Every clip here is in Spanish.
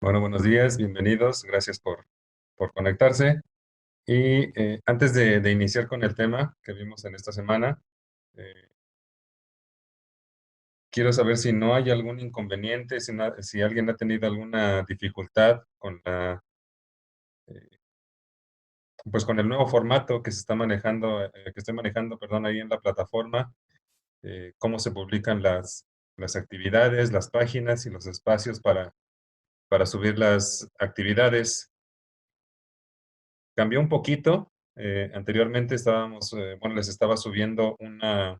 Bueno, buenos días, bienvenidos, gracias por conectarse. Y antes de iniciar con el tema que vimos en esta semana, eh, quiero saber si no hay algún inconveniente, si alguien ha tenido alguna dificultad con pues con el nuevo formato que se está manejando, que estoy manejando, perdón, ahí en la plataforma, cómo se publican las actividades, las páginas y los espacios para subir las actividades. Cambió un poquito. Anteriormente bueno, les estaba subiendo una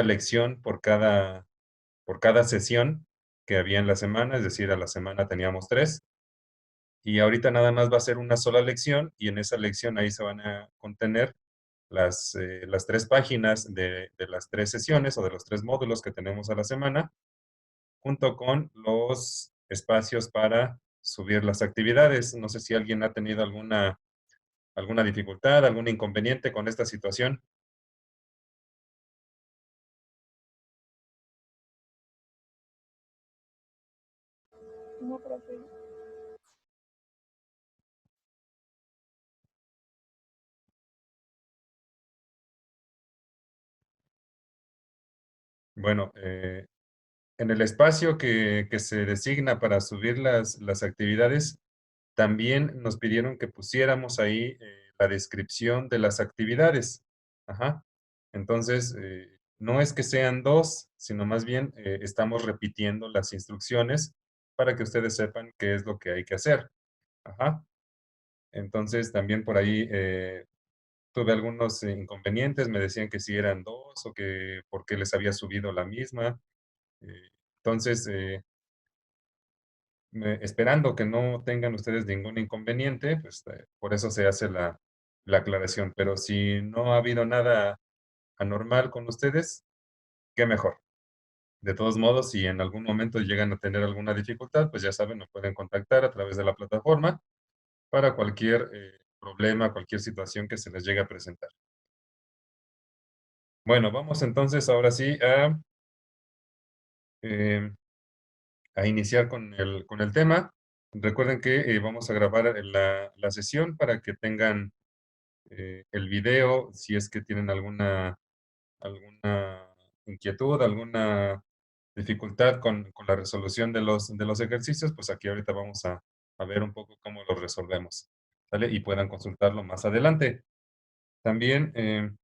lección por cada sesión que había en la semana, es decir, a la semana teníamos tres, y ahorita nada más va a ser una sola lección, y en esa lección ahí se van a contener las tres páginas de las tres sesiones o de los tres módulos que tenemos a la semana, junto con los espacios para subir las actividades. No sé si alguien ha tenido alguna dificultad, algún inconveniente con esta situación. No, profe. Bueno, en el espacio que se designa para subir las actividades, también nos pidieron que pusiéramos ahí la descripción de las actividades. Ajá. Entonces, no es que sean dos, sino más bien estamos repitiendo las instrucciones para que ustedes sepan qué es lo que hay que hacer. Ajá. Entonces, también por ahí tuve algunos inconvenientes, me decían que si eran dos o que por qué les había subido la misma. Entonces, esperando que no tengan ustedes ningún inconveniente, pues por eso se hace la aclaración. Pero si no ha habido nada anormal con ustedes, qué mejor. De todos modos, si en algún momento llegan a tener alguna dificultad, pues ya saben, nos pueden contactar a través de la plataforma para cualquier problema, cualquier situación que se les llegue a presentar. Bueno, vamos entonces ahora sí eh, a iniciar con el tema. Recuerden que vamos a grabar la sesión para que tengan el video, si es que tienen alguna inquietud, alguna dificultad con la resolución de los ejercicios, pues aquí ahorita vamos a ver un poco cómo los resolvemos, ¿sale? Y puedan consultarlo más adelante. También el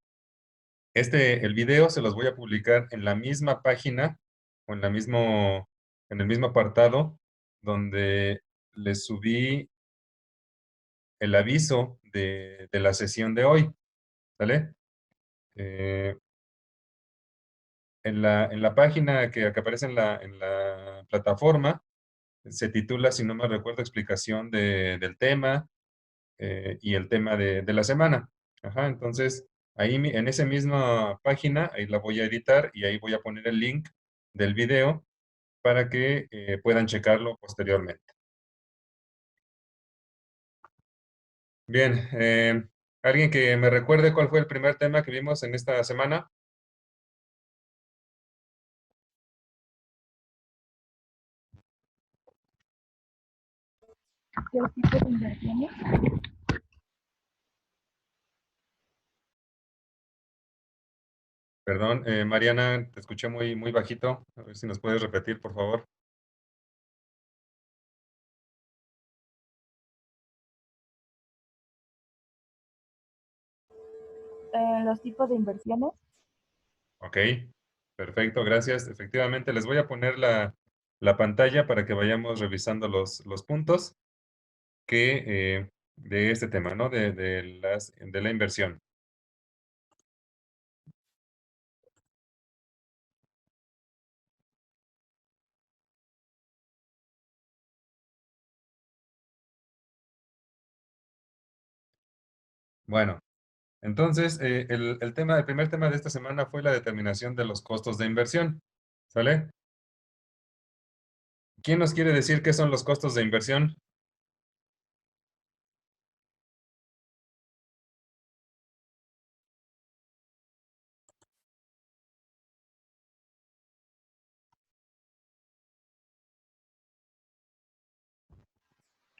video se los voy a publicar en la misma página o en el mismo apartado donde les subí el aviso de la sesión de hoy, ¿sale? Eh, en la página que aparece en la plataforma, se titula, si no me recuerdo, explicación del tema y el tema de la semana. Ajá, entonces, ahí en esa misma página, ahí la voy a editar y ahí voy a poner el link del video para que puedan checarlo posteriormente. Bien, ¿alguien que me recuerde cuál fue el primer tema que vimos en esta semana? Los tipos de inversiones. Perdón, Mariana, te escuché muy, muy bajito. A ver si nos puedes repetir, por favor. Los tipos de inversiones. Ok, perfecto, gracias. Efectivamente, les voy a poner la pantalla para que vayamos revisando los puntos de este tema, ¿no? De la inversión. Bueno, entonces, el primer tema de esta semana fue la determinación de los costos de inversión. ¿Sale? ¿Quién nos quiere decir qué son los costos de inversión?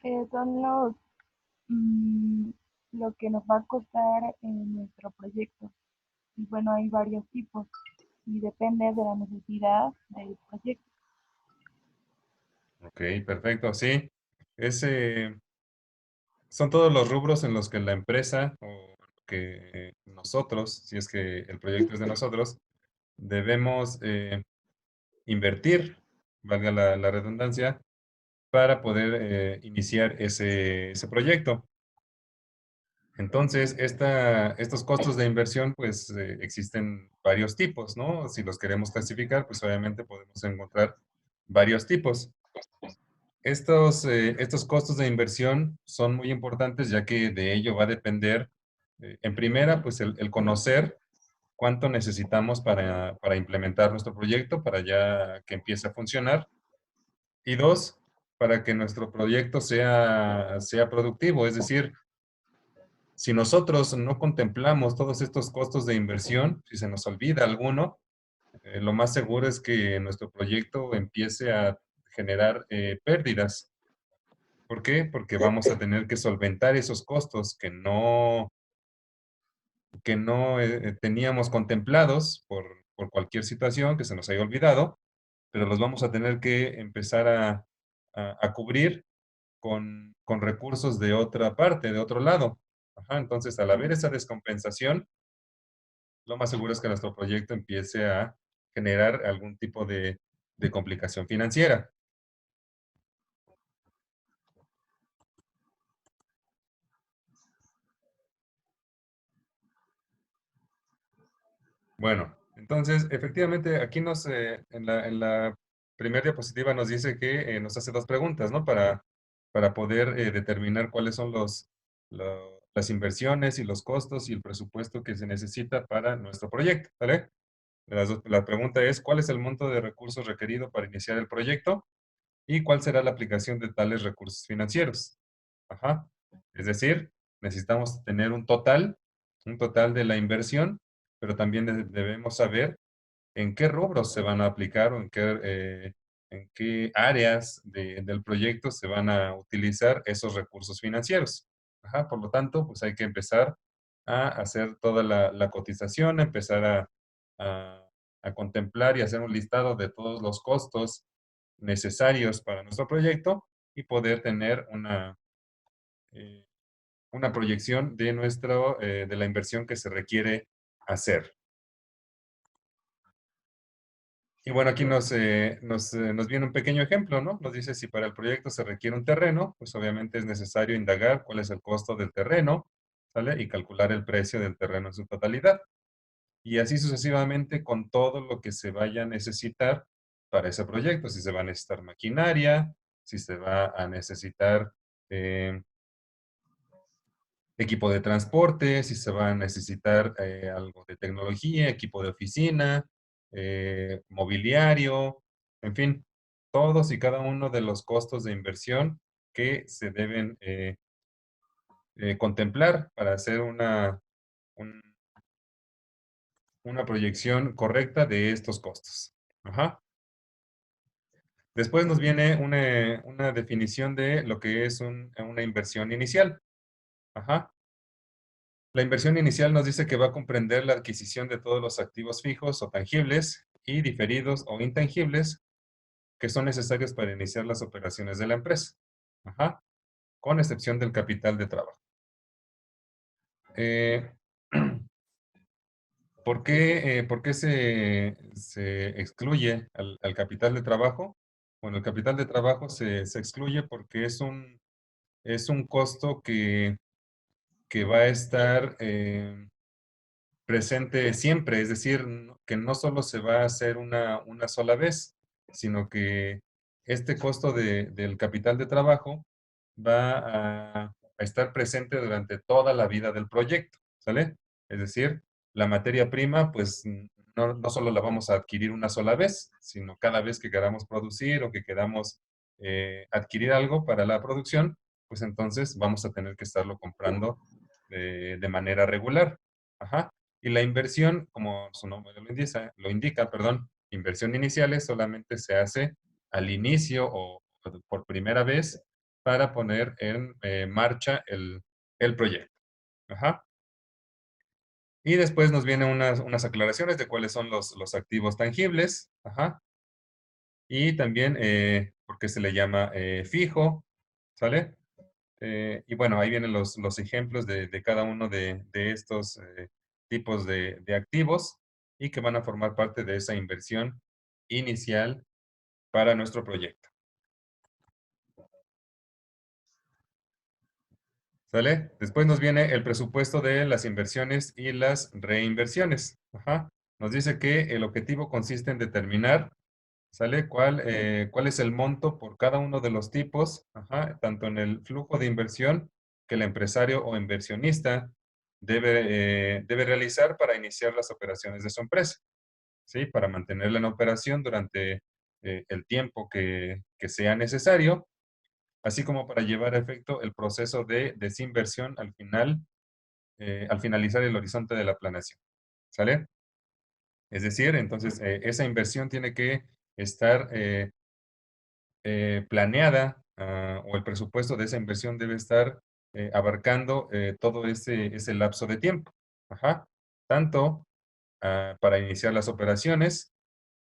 Son mm, lo que nos va a costar en nuestro proyecto. Y bueno, hay varios tipos y depende de la necesidad del proyecto. Ok, perfecto, sí. Es, son todos los rubros en los que la empresa o que nosotros, si es que el proyecto es de nosotros, debemos invertir, valga la redundancia, para poder iniciar ese proyecto. Entonces, estos costos de inversión, pues existen varios tipos, ¿no? Si los queremos clasificar, pues obviamente podemos encontrar varios tipos. Estos costos de inversión son muy importantes ya que de ello va a depender, en primera, pues el conocer cuánto necesitamos para implementar nuestro proyecto, para ya que empiece a funcionar. Y dos, para que nuestro proyecto sea productivo. Es decir, si nosotros no contemplamos todos estos costos de inversión, si se nos olvida alguno, lo más seguro es que nuestro proyecto empiece a generar pérdidas. ¿Por qué? Porque vamos a tener que solventar esos costos que no teníamos contemplados por cualquier situación que se nos haya olvidado, pero los vamos a tener que empezar a cubrir con recursos de otra parte, de otro lado. Ajá, entonces, al haber esa descompensación, lo más seguro es que nuestro proyecto empiece a generar algún tipo de complicación financiera. Bueno, entonces, efectivamente, aquí en la primera diapositiva nos dice que nos hace dos preguntas, ¿no? Para poder determinar cuáles son las inversiones y los costos y el presupuesto que se necesita para nuestro proyecto, ¿vale? La pregunta es, ¿cuál es el monto de recursos requerido para iniciar el proyecto? ¿Y cuál será la aplicación de tales recursos financieros? Ajá. Es decir, necesitamos tener un total de la inversión, pero también debemos saber en qué rubros se van a aplicar o en qué áreas del proyecto se van a utilizar esos recursos financieros. Ajá, por lo tanto, pues hay que empezar a hacer toda la cotización, empezar a- a contemplar y hacer un listado de todos los costos necesarios para nuestro proyecto y poder tener eh, una proyección de la inversión que se requiere hacer. Y bueno, aquí nos viene un pequeño ejemplo, ¿no? Nos dice si para el proyecto se requiere un terreno, pues obviamente es necesario indagar cuál es el costo del terreno, ¿sale? Y calcular el precio del terreno en su totalidad. Y así sucesivamente con todo lo que se vaya a necesitar para ese proyecto. Si se va a necesitar maquinaria, si se va a necesitar eh, equipo de transporte, si se va a necesitar algo de tecnología, equipo de oficina, mobiliario, en fin, todos y cada uno de los costos de inversión que se deben contemplar para hacer un- una proyección correcta de estos costos. Ajá. Después nos viene una definición de lo que es una inversión inicial. Ajá. La inversión inicial nos dice que va a comprender la adquisición de todos los activos fijos o tangibles y diferidos o intangibles que son necesarios para iniciar las operaciones de la empresa. Ajá. Con excepción del capital de trabajo. Eh, ¿por qué se excluye al capital de trabajo? Bueno, el capital de trabajo se excluye porque es un costo que va a estar presente siempre, es decir, que no solo se va a hacer una sola vez, sino que este costo del capital de trabajo va a estar presente durante toda la vida del proyecto, ¿sale? Es decir, la materia prima, pues no solo la vamos a adquirir una sola vez, sino cada vez que queramos producir o que queramos adquirir algo para la producción, pues entonces vamos a tener que estarlo comprando de manera regular. Ajá. Y la inversión, como su nombre lo indica, perdón, inversión iniciales solamente se hace al inicio o por primera vez para poner en marcha el proyecto. Ajá. Y después nos vienen unas aclaraciones de cuáles son los activos tangibles. Ajá. Y también por qué se le llama fijo. ¿Sale? Y bueno, ahí vienen los ejemplos de cada uno de estos tipos de activos y que van a formar parte de esa inversión inicial para nuestro proyecto. ¿Sale? Después nos viene el presupuesto de las inversiones y las reinversiones. Ajá. Nos dice que el objetivo consiste en determinar, ¿sale? ¿Cuál es el monto por cada uno de los tipos? Ajá. Tanto en el flujo de inversión que el empresario o inversionista debe realizar para iniciar las operaciones de su empresa, ¿sí? Para mantenerla en operación durante el tiempo que sea necesario, así como para llevar a efecto el proceso de desinversión al finalizar el horizonte de la planeación. ¿Sale? Es decir, entonces, esa inversión tiene que estar planeada, o el presupuesto de esa inversión debe estar abarcando todo ese lapso de tiempo. Ajá. Tanto para iniciar las operaciones,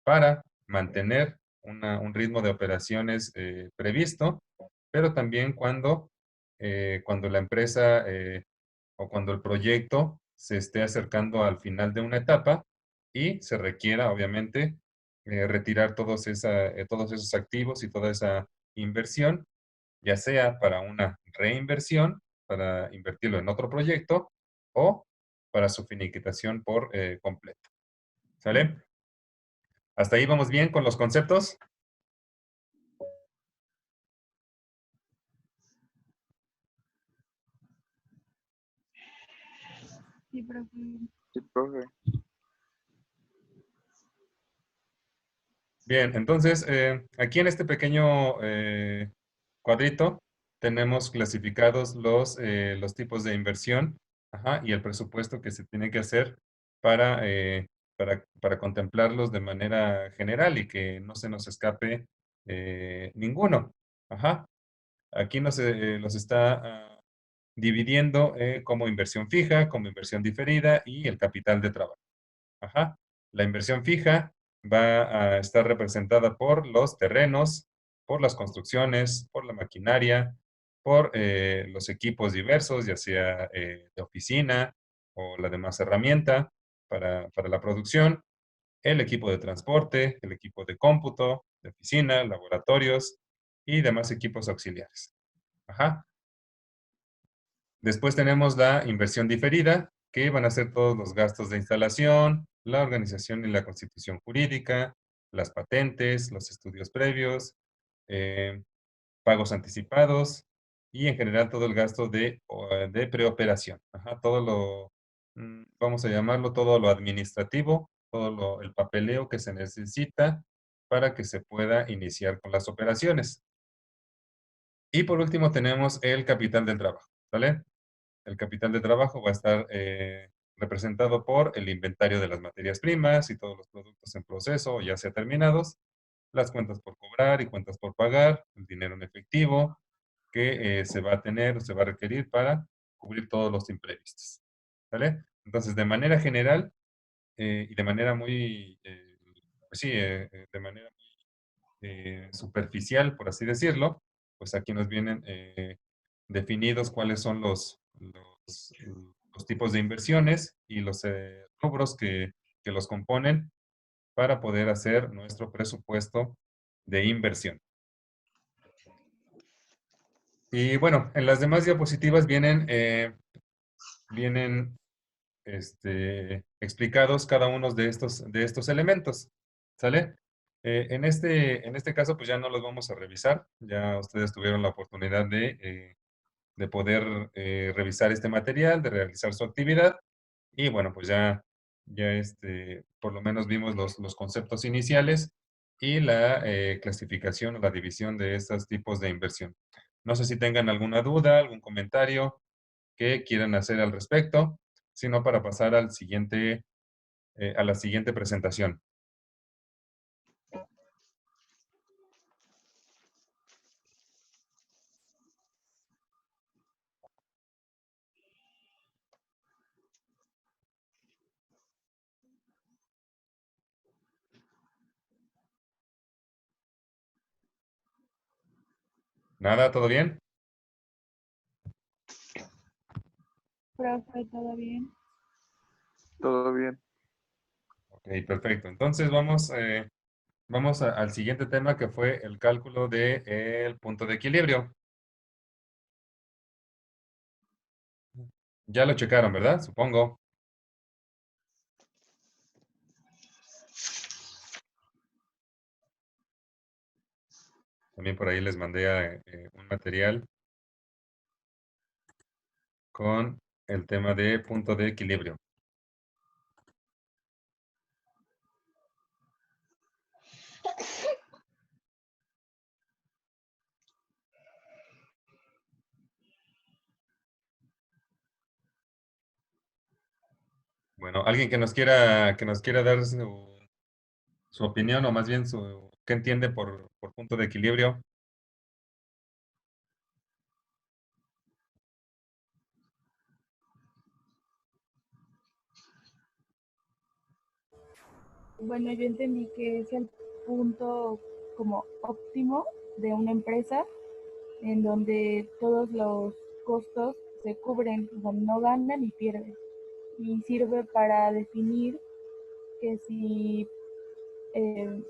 para mantener un ritmo de operaciones previsto, pero también cuando la empresa o cuando el proyecto se esté acercando al final de una etapa y se requiera, obviamente, retirar todos esos activos y toda esa inversión, ya sea para una reinversión, para invertirlo en otro proyecto o para su finiquitación por completo. ¿Sale? ¿Hasta ahí vamos bien con los conceptos? Sí, profe. Sí, profe. Bien, entonces, aquí en este pequeño cuadrito tenemos clasificados los tipos de inversión, ajá, y el presupuesto que se tiene que hacer para contemplarlos de manera general y que no se nos escape ninguno. Ajá. Aquí los está dividiendo como inversión fija, como inversión diferida y el capital de trabajo. Ajá. La inversión fija va a estar representada por los terrenos, por las construcciones, por la maquinaria, por los equipos diversos, ya sea de oficina o la demás herramienta para la producción, el equipo de transporte, el equipo de cómputo, de oficina, laboratorios y demás equipos auxiliares. Ajá. Después tenemos la inversión diferida, que van a ser todos los gastos de instalación, la organización y la constitución jurídica, las patentes, los estudios previos, eh, pagos anticipados y en general todo el gasto de preoperación. Ajá, vamos a llamarlo todo lo administrativo, el papeleo que se necesita para que se pueda iniciar con las operaciones. Y por último tenemos el capital del trabajo, ¿vale? El capital de trabajo va a estar representado por el inventario de las materias primas y todos los productos en proceso, ya sea terminados, las cuentas por cobrar y cuentas por pagar, el dinero en efectivo que se va a tener, se va a requerir para cubrir todos los imprevistos. ¿Vale? Entonces, de manera general y de manera muy, pues sí, de manera superficial, por así decirlo, pues aquí nos vienen definidos cuáles son los tipos de inversiones y los rubros que los componen para poder hacer nuestro presupuesto de inversión. Y bueno, en las demás diapositivas vienen explicados cada uno de estos elementos. ¿Sale? En este caso, pues ya no los vamos a revisar. Ya ustedes tuvieron la oportunidad de poder revisar este material, de realizar su actividad. Y bueno, pues ya por lo menos vimos los conceptos iniciales y la clasificación o la división de estos tipos de inversión. No sé si tengan alguna duda, algún comentario que quieran hacer al respecto, sino para pasar a la siguiente presentación. ¿Nada? ¿Todo bien? Profe, ¿todo bien? Todo bien. Ok, perfecto. Entonces vamos al siguiente tema que fue el cálculo del punto de equilibrio. Ya lo checaron, ¿verdad? Supongo. También por ahí les mandé un material con el tema de punto de equilibrio. Bueno, alguien que nos quiera dar su opinión o más bien qué entiende por punto de equilibrio. Bueno, yo entendí que es el punto como óptimo de una empresa en donde todos los costos se cubren, o sea, no gana ni pierde. Y sirve para definir que si, eh,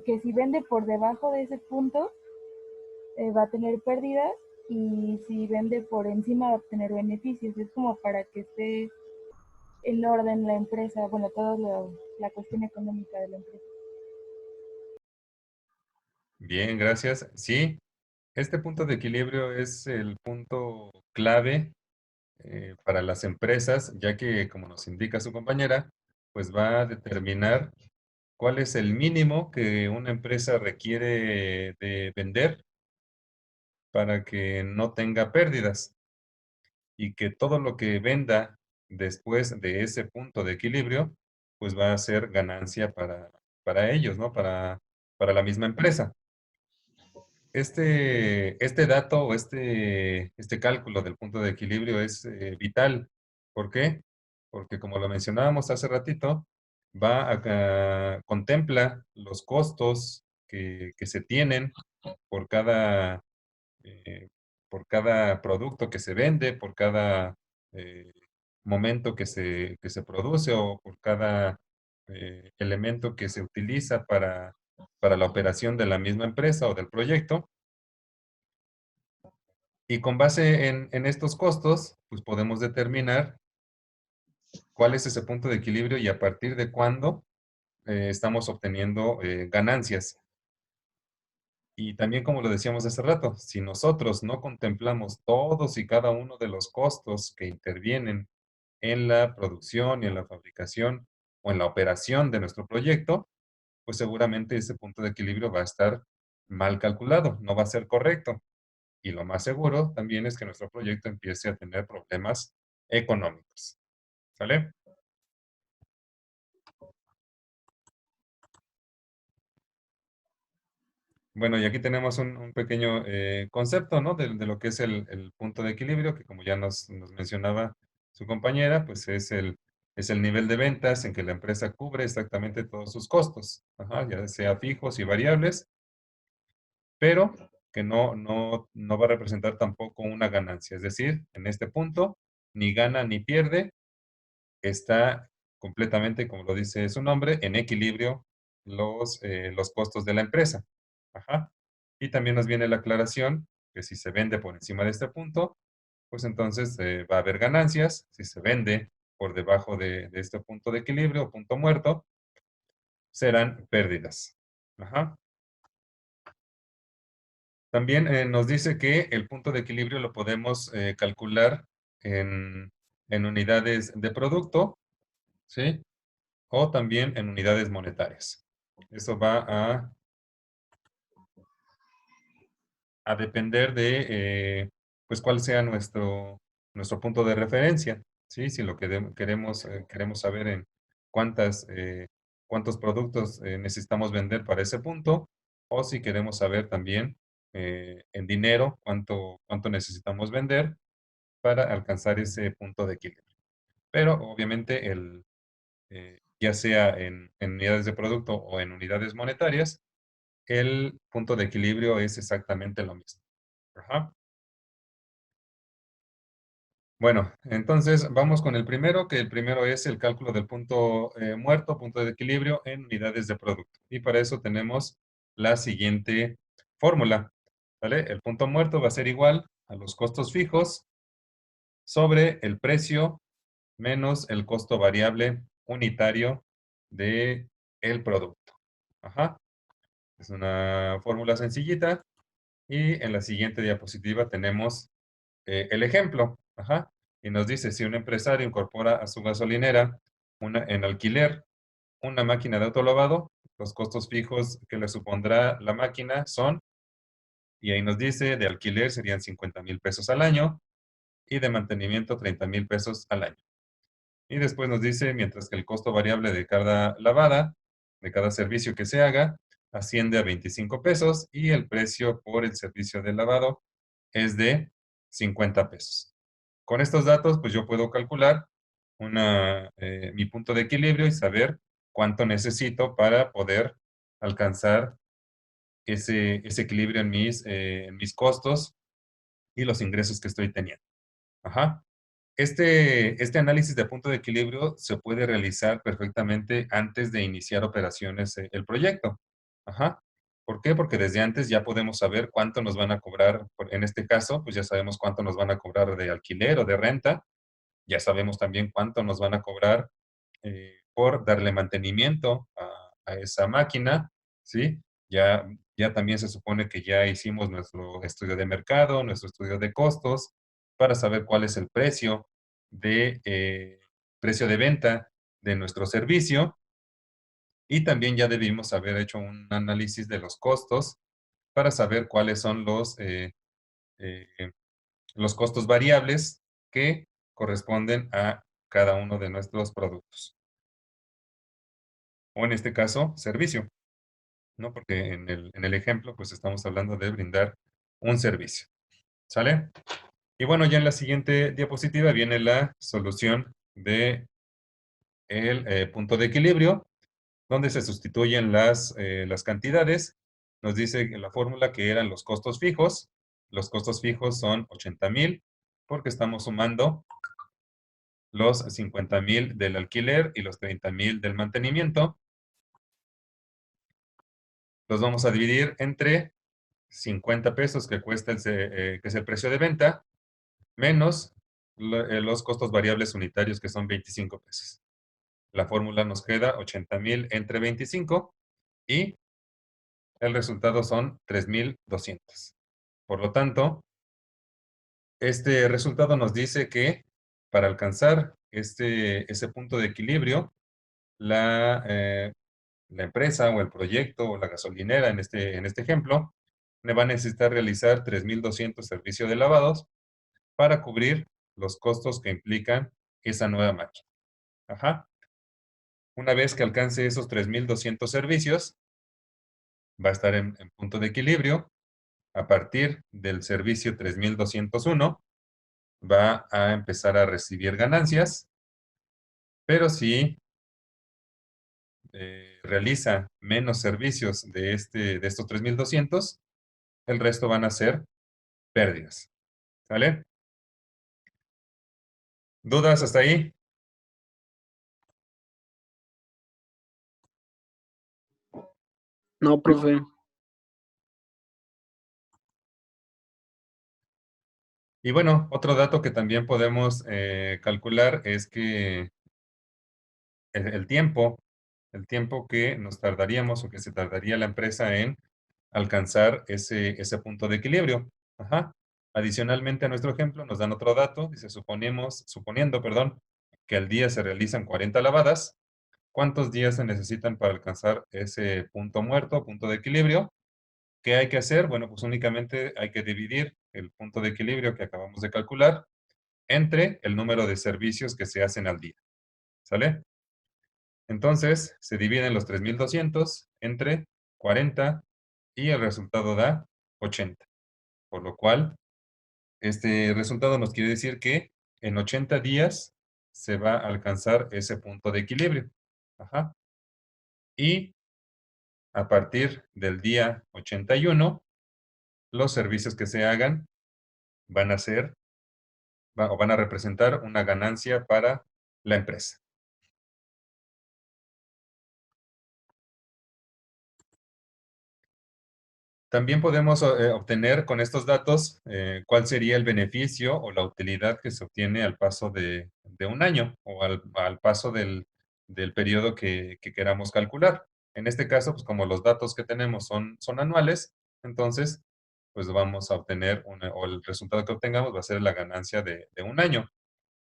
que si vende por debajo de ese punto, va a tener pérdidas y si vende por encima va a tener beneficios. Es como para que esté en orden la empresa, bueno, toda la cuestión económica de la empresa. Bien, gracias. Sí, este punto de equilibrio es el punto clave para las empresas, ya que, como nos indica su compañera, pues va a determinar cuál es el mínimo que una empresa requiere de vender para que no tenga pérdidas y que todo lo que venda después de ese punto de equilibrio, pues va a ser ganancia para ellos, ¿no? Para la misma empresa. Este dato o este cálculo del punto de equilibrio es vital. ¿Por qué? Porque como lo mencionábamos hace ratito, contempla los costos que se tienen por eh, por cada producto que se vende, por cada eh, momento que se produce o por cada elemento que se utiliza para la operación de la misma empresa o del proyecto. Y con base en estos costos, pues podemos determinar cuál es ese punto de equilibrio y a partir de cuándo estamos obteniendo ganancias. Y también, como lo decíamos hace rato, si nosotros no contemplamos todos y cada uno de los costos que intervienen en la producción y en la fabricación o en la operación de nuestro proyecto, pues seguramente ese punto de equilibrio va a estar mal calculado, no va a ser correcto. Y lo más seguro también es que nuestro proyecto empiece a tener problemas económicos. ¿Sale? Bueno, y aquí tenemos un pequeño concepto, ¿no? De lo que es el punto de equilibrio, que como ya nos mencionaba su compañera, pues es el nivel de ventas en que la empresa cubre exactamente todos sus costos, ajá, ya sea fijos y variables, pero que no va a representar tampoco una ganancia. Es decir, en este punto, ni gana ni pierde, está completamente, como lo dice su nombre, en equilibrio los costos de la empresa. Ajá. Y también nos viene la aclaración que si se vende por encima de este punto, pues entonces va a haber ganancias. Si se vende por debajo de este punto de equilibrio o punto muerto, serán pérdidas. Ajá. También nos dice que el punto de equilibrio lo podemos calcular en, en unidades de producto, ¿sí? O también en unidades monetarias. Eso va a depender de, pues, cuál sea nuestro punto de referencia, ¿sí? Si lo que queremos saber en cuántos productos necesitamos vender para ese punto, o si queremos saber también en dinero cuánto necesitamos vender para alcanzar ese punto de equilibrio. Pero obviamente ya sea en unidades de producto o en unidades monetarias, el punto de equilibrio es exactamente lo mismo. Ajá. Bueno, entonces vamos con el primero, que el primero es el cálculo del punto muerto, punto de equilibrio en unidades de producto. Y para eso tenemos la siguiente fórmula, ¿vale? El punto muerto va a ser igual a los costos fijos sobre el precio menos el costo variable unitario de el producto. Ajá. Es una fórmula sencillita. Y en la siguiente diapositiva tenemos el ejemplo. Ajá. Y nos dice, si un empresario incorpora a su gasolinera en alquiler una máquina de autolavado, los costos fijos que le supondrá la máquina son, y ahí nos dice, de alquiler serían 50,000 pesos al año y de mantenimiento 30,000 pesos al año. Y después nos dice, mientras que el costo variable de cada lavada, de cada servicio que se haga, asciende a 25 pesos y el precio por el servicio de lavado es de 50 pesos. Con estos datos, pues yo puedo calcular mi punto de equilibrio y saber cuánto necesito para poder alcanzar ese equilibrio en mis costos y los ingresos que estoy teniendo. Ajá. Este análisis de punto de equilibrio se puede realizar perfectamente antes de iniciar operaciones el proyecto. Ajá. ¿Por qué? Porque desde antes ya podemos saber cuánto nos van a cobrar, en este caso, pues ya sabemos cuánto nos van a cobrar de alquiler o de renta, ya sabemos también cuánto nos van a cobrar por darle mantenimiento a esa máquina, ¿sí? Ya también se supone que ya hicimos nuestro estudio de mercado, nuestro estudio de costos, para saber cuál es el precio de venta de nuestro servicio. Y también ya debimos haber hecho un análisis de los costos para saber cuáles son eh, los costos variables que corresponden a cada uno de nuestros productos. O en este caso, servicio, ¿no? Porque en el ejemplo, pues estamos hablando de brindar un servicio. ¿Sale? Y bueno, ya en la siguiente diapositiva viene la solución de el punto de equilibrio, donde se sustituyen las cantidades. Nos dice en la fórmula que eran los costos fijos. Los costos fijos son 80,000, porque estamos sumando los 50,000 del alquiler y los 30,000 del mantenimiento. Los vamos a dividir entre 50 pesos que cuesta que es el precio de venta, menos los costos variables unitarios, que son 25 pesos. La fórmula nos queda 80,000 entre 25 y el resultado son 3,200. Por lo tanto, este resultado nos dice que para alcanzar ese punto de equilibrio, la empresa o el proyecto o la gasolinera en este ejemplo, me va a necesitar realizar 3,200 servicios de lavados para cubrir los costos que implican esa nueva máquina. Ajá. Una vez que alcance esos 3,200 servicios, va a estar en punto de equilibrio. A partir del servicio 3,201, va a empezar a recibir ganancias, pero si realiza menos servicios de estos 3,200, el resto van a ser pérdidas. ¿Sale? ¿Dudas hasta ahí? No, profe. Y bueno, otro dato que también podemos calcular es que el tiempo, el tiempo que nos tardaríamos o que se tardaría la empresa en alcanzar ese punto de equilibrio. Ajá. Adicionalmente a nuestro ejemplo, nos dan otro dato, dice, suponiendo, perdón, que al día se realizan 40 lavadas, ¿cuántos días se necesitan para alcanzar ese punto muerto, punto de equilibrio? ¿Qué hay que hacer? Bueno, pues únicamente hay que dividir el punto de equilibrio que acabamos de calcular entre el número de servicios que se hacen al día. ¿Sale? Entonces, se dividen los 3,200 entre 40 y el resultado da 80. Por lo cual, este resultado nos quiere decir que en 80 días se va a alcanzar ese punto de equilibrio. Ajá. Y a partir del día 81, los servicios que se hagan van a ser o van a representar una ganancia para la empresa. También podemos obtener con estos datos cuál sería el beneficio o la utilidad que se obtiene al paso de un año o al paso del periodo que queramos calcular. En este caso, pues como los datos que tenemos son anuales, entonces, pues vamos a obtener, o el resultado que obtengamos va a ser la ganancia de un año.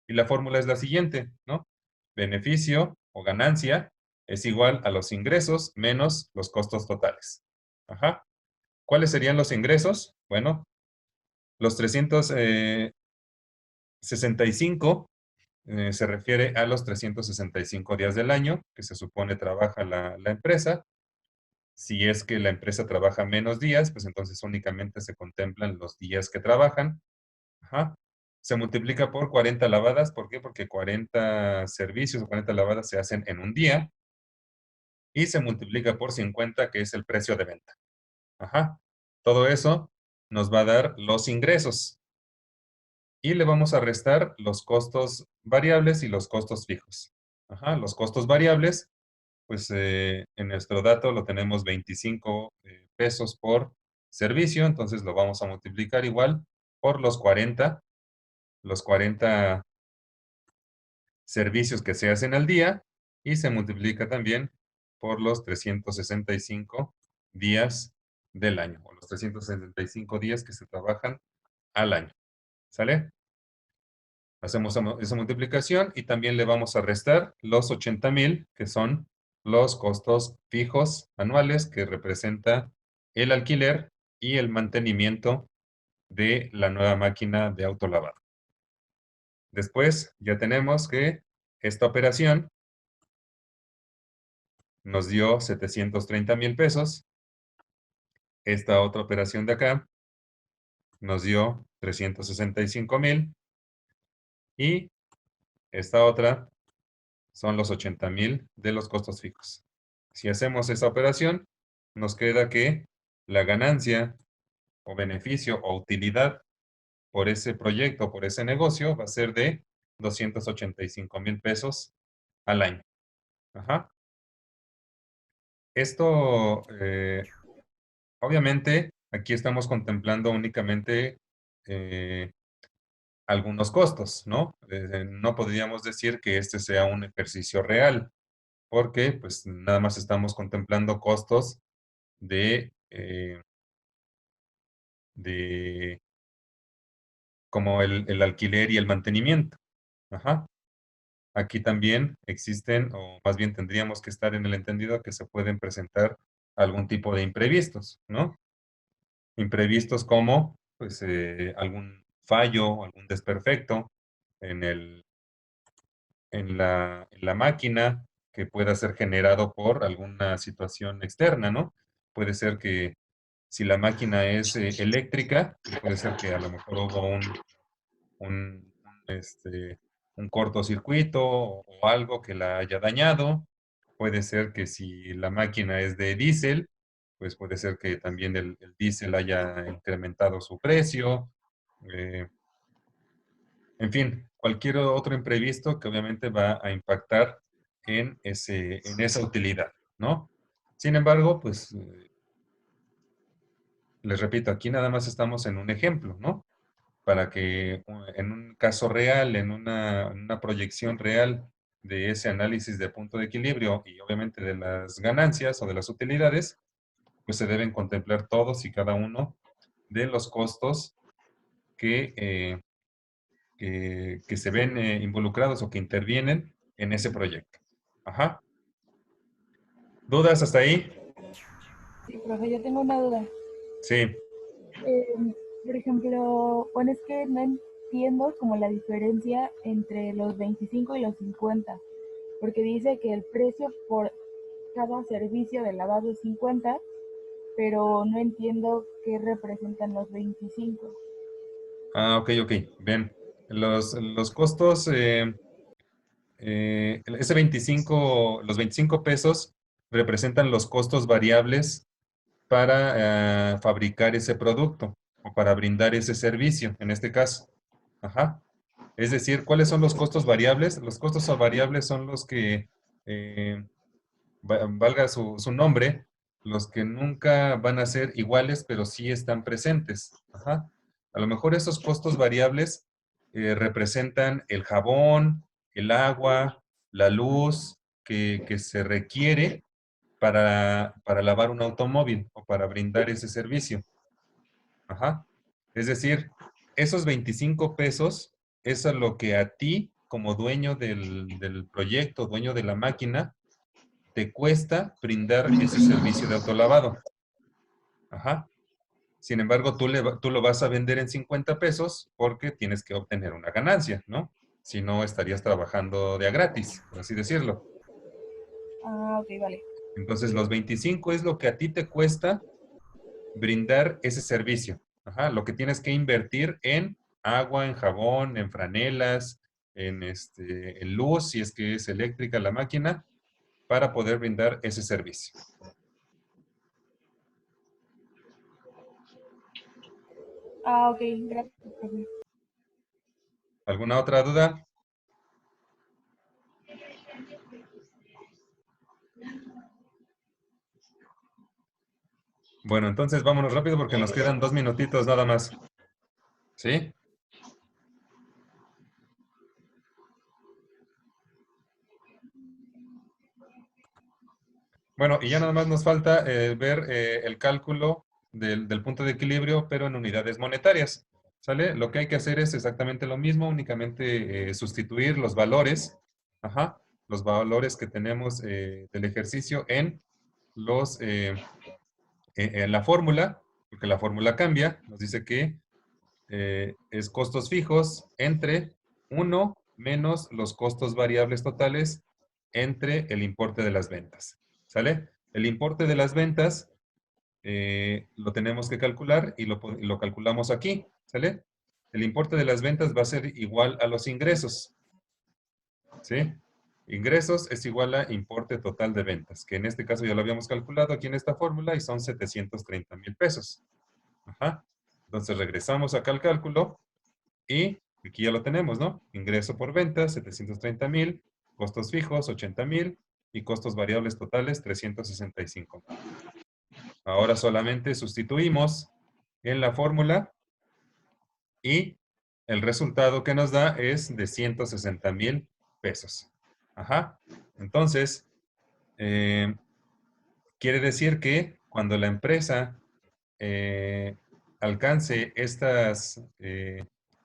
Y la fórmula es la siguiente, ¿no? Beneficio o ganancia es igual a los ingresos menos los costos totales. Ajá. ¿Cuáles serían los ingresos? Bueno, los 365 se refiere a los 365 días del año que se supone trabaja la empresa. Si es que la empresa trabaja menos días, pues entonces únicamente se contemplan los días que trabajan. Ajá. Se multiplica por 40 lavadas. ¿Por qué? Porque 40 servicios o 40 lavadas se hacen en un día. Y se multiplica por 50, que es el precio de venta. Ajá. Todo eso nos va a dar los ingresos. Y le vamos a restar los costos variables y los costos fijos. Ajá. Los costos variables, pues en nuestro dato lo tenemos 25 pesos por servicio. Entonces lo vamos a multiplicar igual por los 40 servicios que se hacen al día y se multiplica también por los 365 días del año, o los 365 días que se trabajan al año. ¿Sale? Hacemos esa multiplicación y también le vamos a restar los 80,000, que son los costos fijos anuales que representa el alquiler y el mantenimiento de la nueva máquina de autolavado. Después ya tenemos que esta operación nos dio 730,000 pesos. Esta otra operación de acá nos dio 365,000. Y esta otra son los 80,000 de los costos fijos. Si hacemos esa operación, nos queda que la ganancia o beneficio o utilidad por ese proyecto, por ese negocio, va a ser de 285,000 pesos al año. Ajá. Esto, obviamente, aquí estamos contemplando únicamente algunos costos, ¿no? No podríamos decir que este sea un ejercicio real, porque pues nada más estamos contemplando costos de como el alquiler y el mantenimiento. Ajá. Aquí también existen, o más bien tendríamos que estar en el entendido que se pueden presentar algún tipo de imprevistos, ¿no? Imprevistos como, pues, algún fallo, algún desperfecto en la máquina que pueda ser generado por alguna situación externa, ¿no? Puede ser que si la máquina es eléctrica, pues puede ser que a lo mejor hubo un cortocircuito o algo que la haya dañado. Puede ser que si la máquina es de diésel, pues puede ser que también el diésel haya incrementado su precio. eh, en fin, cualquier otro imprevisto que obviamente va a impactar en esa utilidad, ¿no? Sin embargo, pues, les repito, aquí nada más estamos en un ejemplo, ¿no? Para que en un caso real, en una proyección real de ese análisis de punto de equilibrio y obviamente de las ganancias o de las utilidades, pues se deben contemplar todos y cada uno de los costos que se ven involucrados o que intervienen en ese proyecto. Ajá. ¿Dudas hasta ahí? Sí, profe, yo tengo una duda. Sí. Por ejemplo, bueno, es que no entiendo como la diferencia entre los 25 y los 50, porque dice que el precio por cada servicio de lavado es 50, pero no entiendo qué representan los 25. Ah, ok. Bien. Los costos, los 25 pesos representan los costos variables para fabricar ese producto o para brindar ese servicio, en este caso. Ajá. Es decir, ¿cuáles son los costos variables? Los costos variables son los que, valga su nombre, los que nunca van a ser iguales, pero sí están presentes. Ajá. A lo mejor esos costos variables representan el jabón, el agua, la luz que se requiere para lavar un automóvil o para brindar ese servicio. Ajá. Es decir, esos 25 pesos es a lo que a ti, como dueño del proyecto, dueño de la máquina, te cuesta brindar ese servicio de autolavado. Ajá. Sin embargo, tú lo vas a vender en 50 pesos porque tienes que obtener una ganancia, ¿no? Si no, estarías trabajando de a gratis, por así decirlo. Ah, ok, vale. Entonces, los 25 es lo que a ti te cuesta brindar ese servicio. Ajá, lo que tienes que invertir en agua, en jabón, en franelas, en luz, si es que es eléctrica la máquina, para poder brindar ese servicio. Ah, ok, gracias, profe. ¿Alguna otra duda? Bueno, entonces vámonos rápido porque nos quedan 2 minutitos nada más. ¿Sí? Bueno, y ya nada más nos falta ver el cálculo del punto de equilibrio, pero en unidades monetarias. ¿Sale? Lo que hay que hacer es exactamente lo mismo, únicamente sustituir los valores, ajá, los valores que tenemos del ejercicio en en la fórmula, porque la fórmula cambia, nos dice que es costos fijos entre 1 menos los costos variables totales entre el importe de las ventas. ¿Sale? El importe de las ventas lo tenemos que calcular y lo calculamos aquí. ¿Sale? El importe de las ventas va a ser igual a los ingresos. ¿Sí? Ingresos es igual a importe total de ventas, que en este caso ya lo habíamos calculado aquí en esta fórmula y son 730,000 pesos. Ajá. Entonces regresamos acá al cálculo y aquí ya lo tenemos, ¿no? Ingreso por venta, 730,000, costos fijos, 80,000 y costos variables totales, 365. Ahora solamente sustituimos en la fórmula y el resultado que nos da es de 160,000 pesos. Ajá. Entonces, quiere decir que cuando la empresa alcance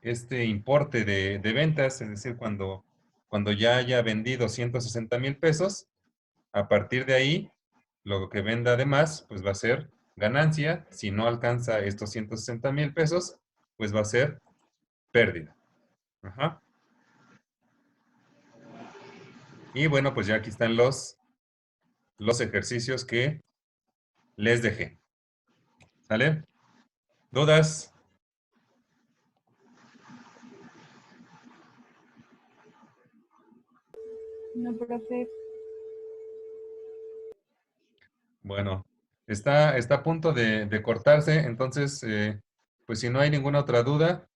este importe de ventas, es decir, cuando ya haya vendido 160,000 pesos, a partir de ahí, lo que venda de más, pues va a ser ganancia. Si no alcanza estos 160,000 pesos, pues va a ser pérdida. Ajá. Y bueno, pues ya aquí están los ejercicios que les dejé. ¿Sale? ¿Dudas? No, profe. Bueno, está a punto de cortarse, entonces, pues si no hay ninguna otra duda,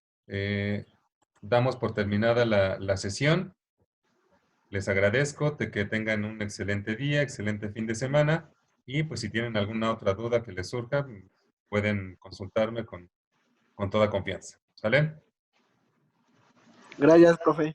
damos por terminada la sesión. Les agradezco que tengan un excelente día, excelente fin de semana, y pues si tienen alguna otra duda que les surja, pueden consultarme con toda confianza. ¿Sale? Gracias, profe.